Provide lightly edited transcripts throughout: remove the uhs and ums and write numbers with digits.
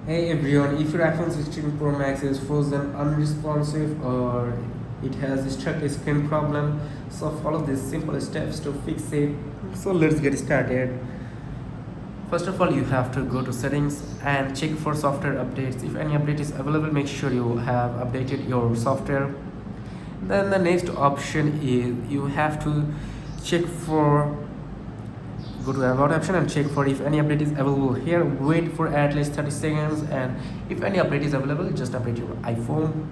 Hey everyone, if your iPhone 16 Pro Max is frozen, unresponsive, or it has a stuck screen problem, so follow these simple steps to fix it. So let's get started. First of all, you have to go to settings and check for software updates. If any update is available, make sure you have updated your software. Then the next option is you have to check for go to about option and check for if any update is available here. Wait for at least 30 seconds, and if any update is available, just update your iPhone.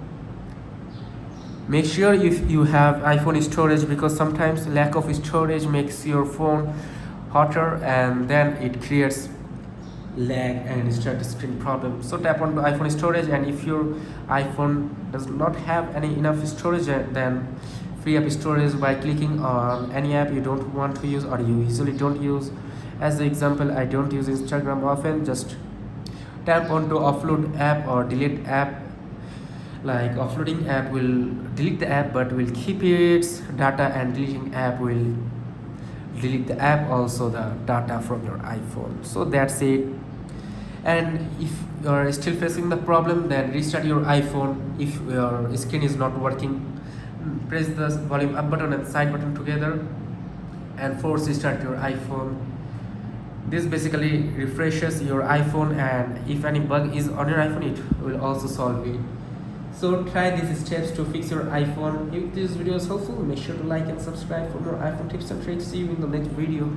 Make sure if you have iPhone storage, because sometimes lack of storage makes your phone hotter and then it creates lag and start screen problem. So tap on the iPhone storage, and if your iPhone does not have any enough storage, then free up storage by clicking on any app you don't want to use or you usually don't use. As an example, I don't use Instagram often. Just tap on to offload app or delete app. Like offloading app will delete the app but will keep its data, and deleting app will delete the app also the data from your iPhone. So that's it. And if you're still facing the problem, then restart your iPhone. If your screen is not working, press the volume up button and side button together and force restart your iPhone. This basically refreshes your iPhone, and if any bug is on your iPhone, it will also solve it. So try these steps to fix your iPhone. If this video is helpful, make sure to like and subscribe for more iPhone tips and tricks. See you in the next video.